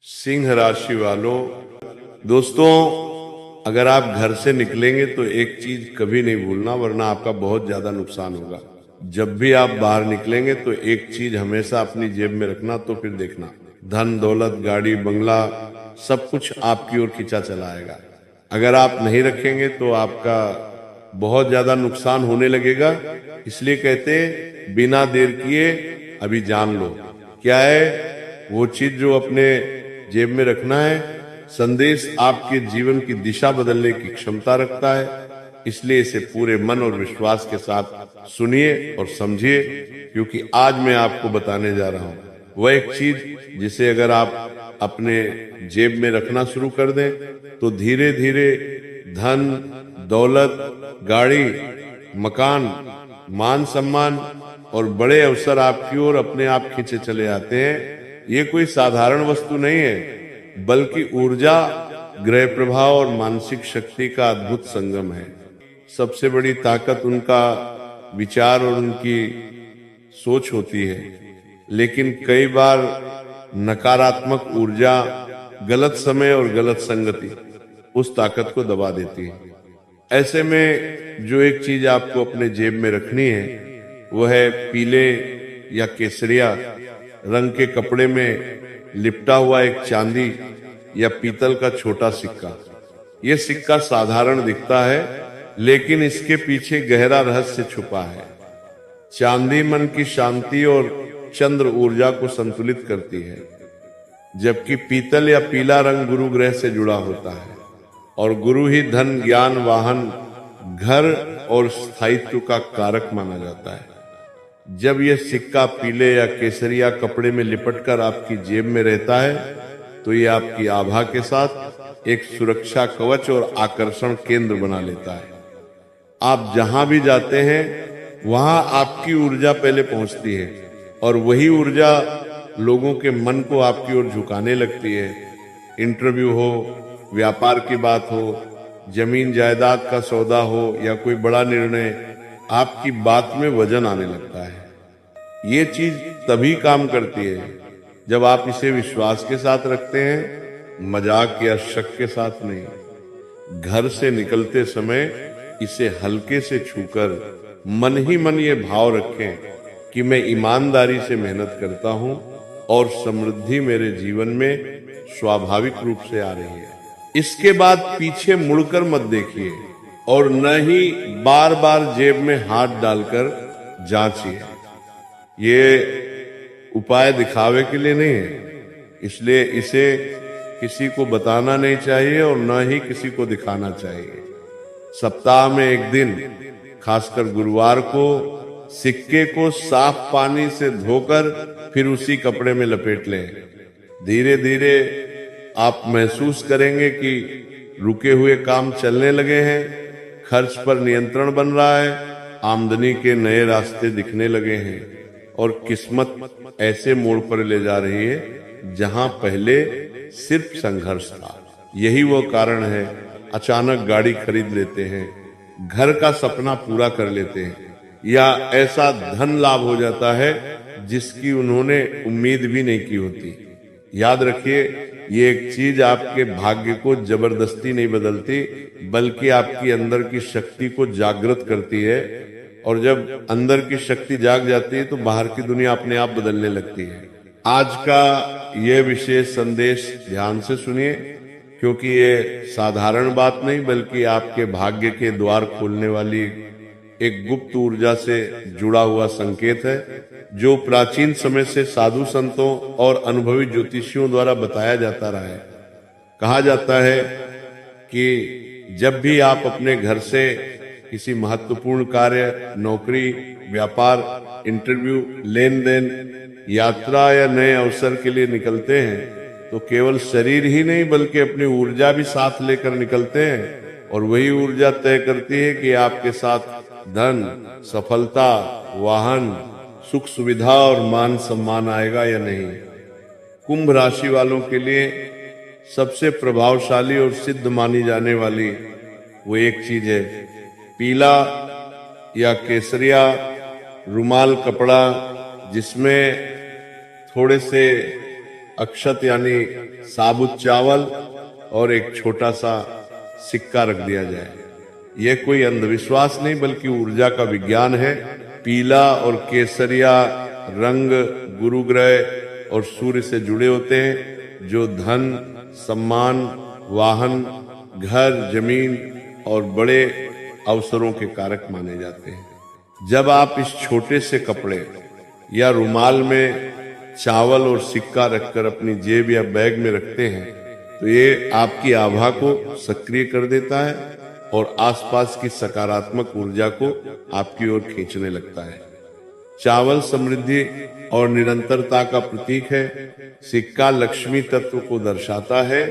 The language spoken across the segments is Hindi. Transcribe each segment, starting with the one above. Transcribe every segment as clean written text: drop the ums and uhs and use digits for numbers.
सिंह राशि वालों, दोस्तों, अगर आप घर से निकलेंगे तो एक चीज कभी नहीं भूलना, वरना आपका बहुत ज्यादा नुकसान होगा। जब भी आप बाहर निकलेंगे तो एक चीज हमेशा अपनी जेब में रखना, तो फिर देखना धन दौलत गाड़ी बंगला सब कुछ आपकी ओर खींचा चला आएगा। अगर आप नहीं रखेंगे तो आपका बहुत ज्यादा नुकसान होने लगेगा। इसलिए कहते हैं बिना देर किए अभी जान लो क्या है वो चीज जो अपने जेब में रखना है। संदेश आपके जीवन की दिशा बदलने की क्षमता रखता है, इसलिए इसे पूरे मन और विश्वास के साथ सुनिए और समझिए, क्योंकि आज मैं आपको बताने जा रहा हूं वह एक चीज जिसे अगर आप अपने जेब में रखना शुरू कर दें तो धीरे धीरे धन दौलत गाड़ी मकान मान सम्मान और बड़े अवसर आपकी ओर अपने आप खींचे चले आते हैं। ये कोई साधारण वस्तु नहीं है, बल्कि ऊर्जा ग्रह प्रभाव और मानसिक शक्ति का अद्भुत संगम है। सबसे बड़ी ताकत उनका विचार और उनकी सोच होती है, लेकिन कई बार नकारात्मक ऊर्जा गलत समय और गलत संगति उस ताकत को दबा देती है। ऐसे में जो एक चीज आपको अपने जेब में रखनी है वह है पीले या केसरिया रंग के कपड़े में लिपटा हुआ एक चांदी या पीतल का छोटा सिक्का। यह सिक्का साधारण दिखता है, लेकिन इसके पीछे गहरा रहस्य छुपा है। चांदी मन की शांति और चंद्र ऊर्जा को संतुलित करती है, जबकि पीतल या पीला रंग गुरु ग्रह से जुड़ा होता है, और गुरु ही धन ज्ञान वाहन घर और स्थायित्व का कारक माना जाता है। जब यह सिक्का पीले या केसरिया कपड़े में लिपटकर आपकी जेब में रहता है तो यह आपकी आभा के साथ एक सुरक्षा कवच और आकर्षण केंद्र बना लेता है। आप जहां भी जाते हैं वहां आपकी ऊर्जा पहले पहुंचती है, और वही ऊर्जा लोगों के मन को आपकी ओर झुकाने लगती है। इंटरव्यू हो, व्यापार की बात हो, जमीन जायदाद का सौदा हो या कोई बड़ा निर्णय, आपकी बात में वजन आने लगता है। ये चीज तभी काम करती है जब आप इसे विश्वास के साथ रखते हैं, मजाक या शक के साथ नहीं। घर से निकलते समय इसे हल्के से छूकर मन ही मन ये भाव रखें कि मैं ईमानदारी से मेहनत करता हूं और समृद्धि मेरे जीवन में स्वाभाविक रूप से आ रही है। इसके बाद पीछे मुड़कर मत देखिए और न ही बार बार जेब में हाथ डालकर जांचिए। ये उपाय दिखावे के लिए नहीं है, इसलिए इसे किसी को बताना नहीं चाहिए और न ही किसी को दिखाना चाहिए। सप्ताह में एक दिन, खासकर गुरुवार को, सिक्के को साफ पानी से धोकर फिर उसी कपड़े में लपेट लें। धीरे धीरे आप महसूस करेंगे कि रुके हुए काम चलने लगे हैं, खर्च पर नियंत्रण बन रहा है, आमदनी के नए रास्ते दिखने लगे हैं और किस्मत ऐसे मोड़ पर ले जा रही है जहां पहले सिर्फ संघर्ष था। यही वो कारण है अचानक गाड़ी खरीद लेते हैं, घर का सपना पूरा कर लेते हैं, या ऐसा धन लाभ हो जाता है जिसकी उन्होंने उम्मीद भी नहीं की होती। याद रखिए, ये एक चीज आपके भाग्य को जबरदस्ती नहीं बदलती, बल्कि आपकी अंदर की शक्ति को जागृत करती है, और जब अंदर की शक्ति जाग जाती है तो बाहर की दुनिया अपने आप बदलने लगती है। आज का यह विशेष संदेश ध्यान से सुनिए, क्योंकि ये साधारण बात नहीं बल्कि आपके भाग्य के द्वार खोलने वाली एक गुप्त ऊर्जा से जुड़ा हुआ संकेत है, जो प्राचीन समय से साधु संतों और अनुभवी ज्योतिषियों द्वारा बताया जाता रहा है। कहा जाता है कि जब भी आप अपने घर से किसी महत्वपूर्ण कार्य, नौकरी, व्यापार, इंटरव्यू, लेन देन, यात्रा या नए अवसर के लिए निकलते हैं तो केवल शरीर ही नहीं बल्कि अपनी ऊर्जा भी साथ लेकर निकलते हैं, और वही ऊर्जा तय करती है कि आपके साथ धन, सफलता, वाहन, सुख सुविधा और मान सम्मान आएगा या नहीं। कुंभ राशि वालों के लिए सबसे प्रभावशाली और सिद्ध मानी जाने वाली वो एक चीज है पीला या केसरिया रुमाल कपड़ा, जिसमें थोड़े से अक्षत यानी साबुत चावल और एक छोटा सा सिक्का रख दिया जाए। यह कोई अंधविश्वास नहीं बल्कि ऊर्जा का विज्ञान है। पीला और केसरिया रंग गुरु ग्रह और सूर्य से जुड़े होते हैं, जो धन, सम्मान, वाहन, घर, जमीन और बड़े अवसरों के कारक माने जाते हैं। जब आप इस छोटे से कपड़े या रुमाल में चावल और सिक्का रखकर अपनी जेब या बैग में रखते हैं तो ये आपकी आभा को सक्रिय कर देता है और आसपास की सकारात्मक ऊर्जा को आपकी ओर खींचने लगता है। चावल समृद्धि और निरंतरता का प्रतीक है। सिक्का लक्ष्मी तत्व को दर्शाता है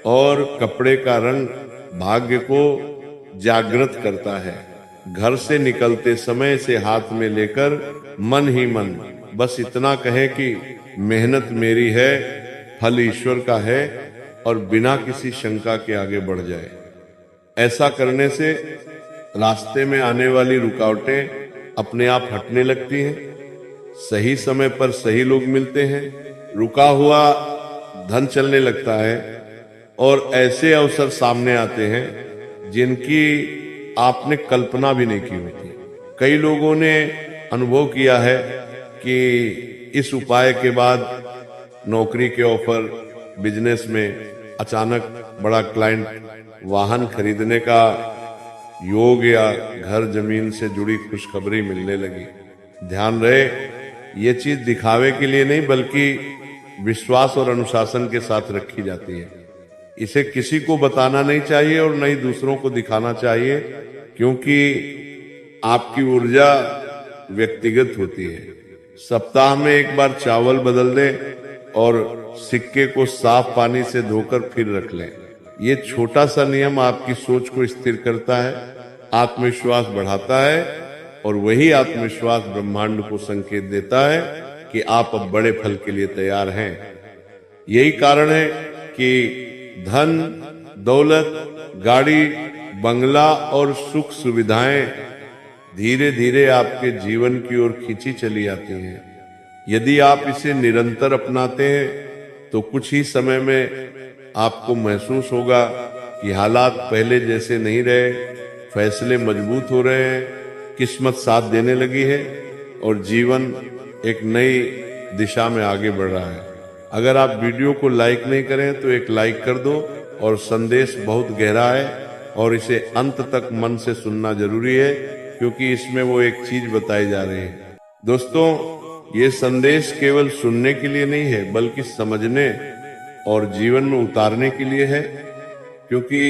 और कपड़े का रंग भाग्य को जागृत करता है। घर से निकलते समय इसे हाथ में लेकर मन ही मन बस इतना कहे कि मेहनत मेरी है, फल ईश्वर का है, और बिना किसी शंका के आगे बढ़ जाए। ऐसा करने से रास्ते में आने वाली रुकावटें अपने आप हटने लगती हैं। सही समय पर सही लोग मिलते हैं, रुका हुआ धन चलने लगता है और ऐसे अवसर सामने आते हैं जिनकी आपने कल्पना भी नहीं की होती। कई लोगों ने अनुभव किया है कि इस उपाय के बाद नौकरी के ऑफर, बिजनेस में अचानक बड़ा क्लाइंट, वाहन खरीदने का योग या घर जमीन से जुड़ी खुशखबरी मिलने लगी। ध्यान रहे, ये चीज दिखावे के लिए नहीं बल्कि विश्वास और अनुशासन के साथ रखी जाती है। इसे किसी को बताना नहीं चाहिए और न ही दूसरों को दिखाना चाहिए, क्योंकि आपकी ऊर्जा व्यक्तिगत होती है। सप्ताह में एक बार चावल बदल दें और सिक्के को साफ पानी से धोकर फिर रख लें। ये छोटा सा नियम आपकी सोच को स्थिर करता है, आत्मविश्वास बढ़ाता है और वही आत्मविश्वास ब्रह्मांड को संकेत देता है कि आप अब बड़े फल के लिए तैयार हैं। यही कारण है कि धन, दौलत, गाड़ी, बंगला और सुख सुविधाएं धीरे धीरे आपके जीवन की ओर खींची चली आती हैं। यदि आप इसे निरंतर अपनाते हैं तो कुछ ही समय में आपको महसूस होगा कि हालात पहले जैसे नहीं रहे, फैसले मजबूत हो रहे हैं, किस्मत साथ देने लगी है और जीवन एक नई दिशा में आगे बढ़ रहा है। अगर आप वीडियो को लाइक नहीं करें तो एक लाइक कर दो, और संदेश बहुत गहरा है और इसे अंत तक मन से सुनना जरूरी है, क्योंकि इसमें वो एक चीज बताई जा रही है। दोस्तों, ये संदेश केवल सुनने के लिए नहीं है बल्कि समझने और जीवन में उतारने के लिए है, क्योंकि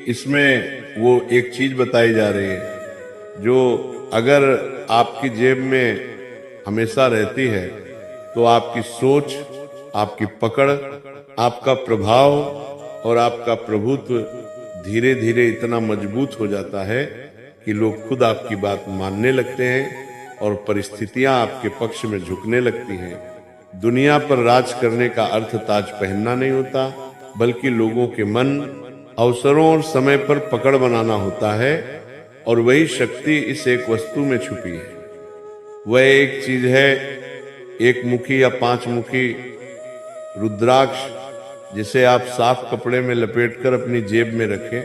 इसमें वो एक चीज बताई जा रही है जो अगर आपकी जेब में हमेशा रहती है तो आपकी सोच, आपकी पकड़, आपका प्रभाव और आपका प्रभुत्व धीरे धीरे इतना मजबूत हो जाता है कि लोग खुद आपकी बात मानने लगते हैं और परिस्थितियां आपके पक्ष में झुकने लगती हैं। दुनिया पर राज करने का अर्थ ताज पहनना नहीं होता, बल्कि लोगों के मन, अवसरों और समय पर पकड़ बनाना होता है, और वही शक्ति इस एक वस्तु में छुपी है। वह एक चीज है, एक मुखी या 5 मुखी रुद्राक्ष, जिसे आप साफ कपड़े में लपेटकर अपनी जेब में रखें।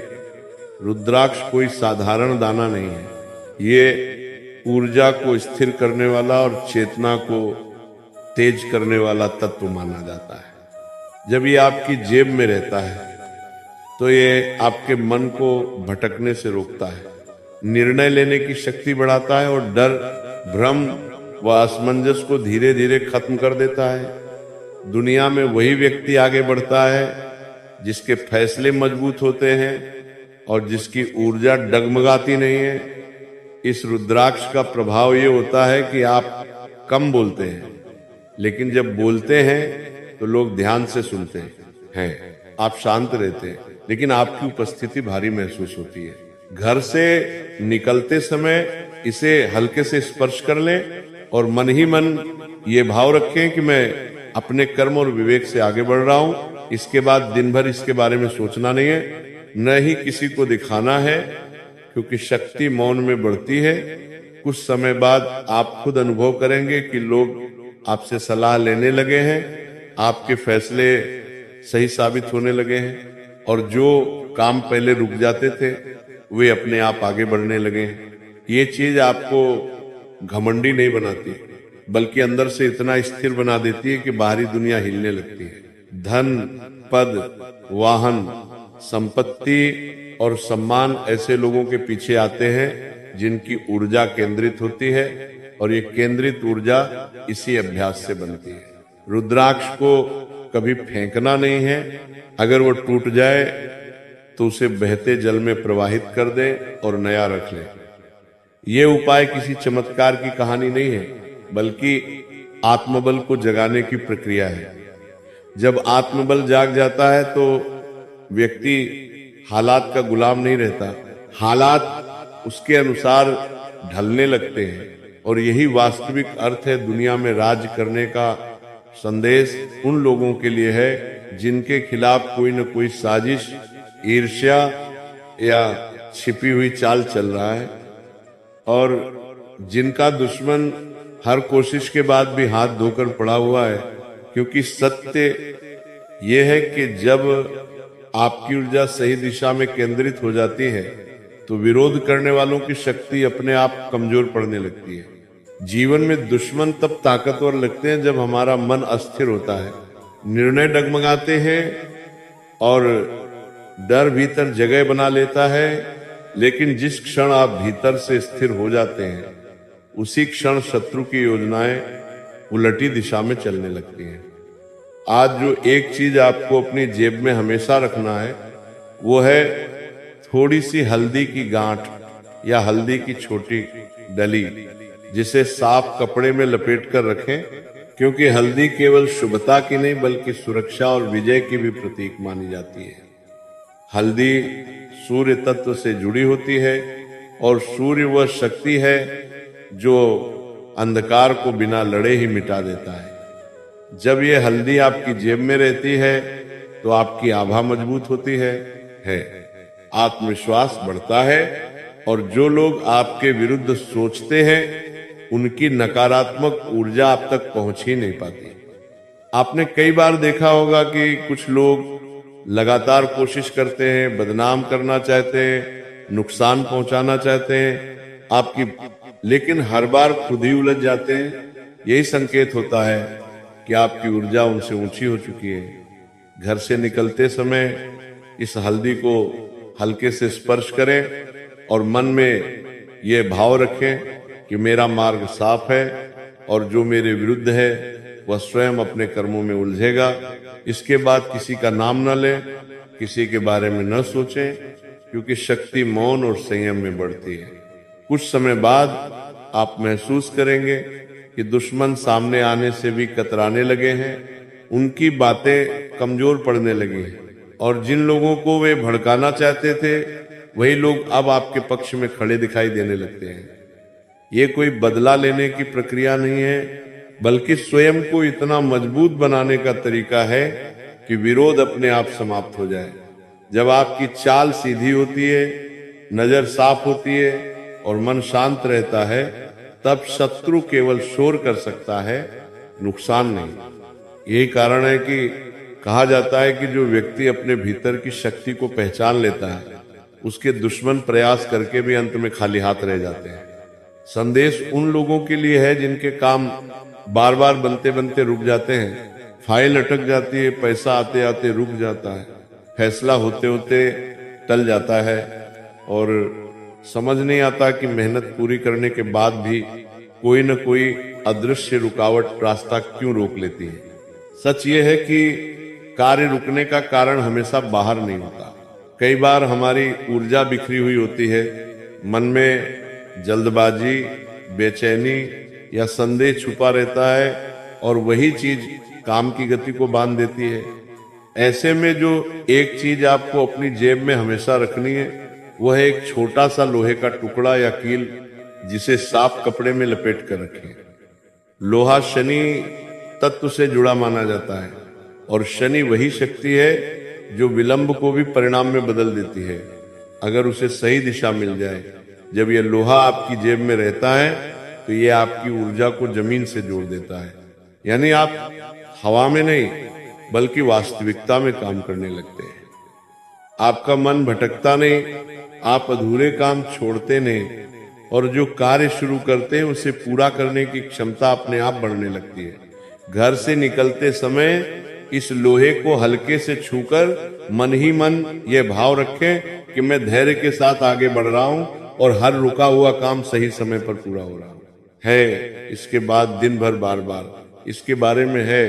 रुद्राक्ष कोई साधारण दाना नहीं है, ये ऊर्जा को स्थिर करने वाला और चेतना को तेज करने वाला तत्व माना जाता है। जब ये आपकी जेब में रहता है तो ये आपके मन को भटकने से रोकता है, निर्णय लेने की शक्ति बढ़ाता है और डर, भ्रम व असमंजस को धीरे धीरे खत्म कर देता है। दुनिया में वही व्यक्ति आगे बढ़ता है जिसके फैसले मजबूत होते हैं और जिसकी ऊर्जा डगमगाती नहीं है। इस रुद्राक्ष का प्रभाव ये होता है कि आप कम बोलते हैं, लेकिन जब बोलते हैं तो लोग ध्यान से सुनते हैं। आप शांत रहते हैं, लेकिन आपकी उपस्थिति भारी महसूस होती है। घर से निकलते समय इसे हल्के से स्पर्श कर लें और मन ही मन ये भाव रखें कि मैं अपने कर्म और विवेक से आगे बढ़ रहा हूं। इसके बाद दिन भर इसके बारे में सोचना नहीं है, न ही किसी को दिखाना है, क्योंकि शक्ति मौन में बढ़ती है। कुछ समय बाद आप खुद अनुभव करेंगे कि लोग आपसे सलाह लेने लगे हैं आपके फैसले सही साबित होने लगे हैं और जो काम पहले रुक जाते थे वे अपने आप आगे बढ़ने लगे हैं। ये चीज आपको घमंडी नहीं बनाती, बल्कि अंदर से इतना स्थिर बना देती है कि बाहरी दुनिया हिलने लगती है। धन, पद, वाहन, संपत्ति और सम्मान ऐसे लोगों के पीछे आते हैं जिनकी ऊर्जा केंद्रित होती है और ये केंद्रित ऊर्जा इसी अभ्यास से बनती है। रुद्राक्ष को कभी फेंकना नहीं है, अगर वो टूट जाए तो उसे बहते जल में प्रवाहित कर दे और नया रख ले। ये उपाय किसी चमत्कार की कहानी नहीं है, बल्कि आत्मबल को जगाने की प्रक्रिया है। जब आत्मबल जाग जाता है तो व्यक्ति हालात का गुलाम नहीं रहता, हालात उसके अनुसार ढलने लगते हैं और यही वास्तविक अर्थ है दुनिया में राज करने का। संदेश उन लोगों के लिए है जिनके खिलाफ कोई न कोई साजिश, ईर्ष्या या छिपी हुई चाल चल रहा है और जिनका दुश्मन हर कोशिश के बाद भी हाथ धोकर पड़ा हुआ है। क्योंकि सत्य यह है कि जब आपकी ऊर्जा सही दिशा में केंद्रित हो जाती है तो विरोध करने वालों की शक्ति अपने आप कमजोर पड़ने लगती है। जीवन में दुश्मन तब ताकतवर लगते हैं जब हमारा मन अस्थिर होता है, निर्णय डगमगाते हैं और डर भीतर जगह बना लेता है। लेकिन जिस क्षण आप भीतर से स्थिर हो जाते हैं उसी क्षण शत्रु की योजनाएं उलटी दिशा में चलने लगती हैं। आज जो एक चीज आपको अपनी जेब में हमेशा रखना है वो है थोड़ी सी हल्दी की गांठ या हल्दी की छोटी डली, जिसे साफ कपड़े में लपेट कर रखें, क्योंकि हल्दी केवल शुभता की नहीं बल्कि सुरक्षा और विजय की भी प्रतीक मानी जाती है। हल्दी सूर्य तत्व से जुड़ी होती है और सूर्य वह शक्ति है जो अंधकार को बिना लड़े ही मिटा देता है। जब ये हल्दी आपकी जेब में रहती है तो आपकी आभा मजबूत होती है, आत्मविश्वास बढ़ता है और जो लोग आपके विरुद्ध सोचते हैं उनकी नकारात्मक ऊर्जा आप तक पहुंच ही नहीं पाती। आपने कई बार देखा होगा कि कुछ लोग लगातार कोशिश करते हैं, बदनाम करना चाहते हैं, नुकसान पहुंचाना चाहते हैं आपकी, लेकिन हर बार खुद ही उलझ जाते हैं। यही संकेत होता है कि आपकी ऊर्जा उनसे ऊंची हो चुकी है। घर से निकलते समय इस हल्दी को हल्के से स्पर्श करें और मन में ये भाव रखें कि मेरा मार्ग साफ है और जो मेरे विरुद्ध है वह स्वयं अपने कर्मों में उलझेगा। इसके बाद किसी का नाम न लें, किसी के बारे में न सोचें, क्योंकि शक्ति मौन और संयम में बढ़ती है। कुछ समय बाद आप महसूस करेंगे कि दुश्मन सामने आने से भी कतराने लगे हैं, उनकी बातें कमजोर पड़ने लगी हैं और जिन लोगों को वे भड़काना चाहते थे वही लोग अब आपके पक्ष में खड़े दिखाई देने लगते हैं। ये कोई बदला लेने की प्रक्रिया नहीं है, बल्कि स्वयं को इतना मजबूत बनाने का तरीका है कि विरोध अपने आप समाप्त हो जाए। जब आपकी चाल सीधी होती है, नजर साफ होती है और मन शांत रहता है, तब शत्रु केवल शोर कर सकता है, नुकसान नहीं। यही कारण है कि कहा जाता है कि जो व्यक्ति अपने भीतर की शक्ति को पहचान लेता है उसके दुश्मन प्रयास करके भी अंत में खाली हाथ रह जाते हैं। संदेश उन लोगों के लिए है जिनके काम बार बार बनते बनते रुक जाते हैं, फाइल अटक जाती है, पैसा आते आते रुक जाता है, फैसला होते होते टल जाता है और समझ नहीं आता कि मेहनत पूरी करने के बाद भी कोई न कोई अदृश्य रुकावट रास्ता क्यों रोक लेती है। सच ये है कि कार्य रुकने का कारण हमेशा बाहर नहीं होता। कई बार हमारी ऊर्जा बिखरी हुई होती है, मन में जल्दबाजी, बेचैनी या संदेह छुपा रहता है और वही चीज काम की गति को बांध देती है। ऐसे में जो एक चीज आपको अपनी जेब में हमेशा रखनी है वह है एक छोटा सा लोहे का टुकड़ा या कील, जिसे साफ कपड़े में लपेट कर रखें। लोहा शनि तत्व से जुड़ा माना जाता है और शनि वही शक्ति है जो विलंब को भी परिणाम में बदल देती है, अगर उसे सही दिशा मिल जाए। जब यह लोहा आपकी जेब में रहता है तो यह आपकी ऊर्जा को जमीन से जोड़ देता है। यानी आप हवा में नहीं बल्कि वास्तविकता में काम करने लगते हैं। आपका मन भटकता नहीं, आप अधूरे काम छोड़ते नहीं और जो कार्य शुरू करते हैं उसे पूरा करने की क्षमता अपने आप बढ़ने लगती है। घर से निकलते समय इस लोहे को हल्के से छूकर मन ही मन ये भाव रखें कि मैं धैर्य के साथ आगे बढ़ रहा हूं और हर रुका हुआ काम सही समय पर पूरा हो रहा है। इसके बाद दिन भर बार बार इसके बारे में है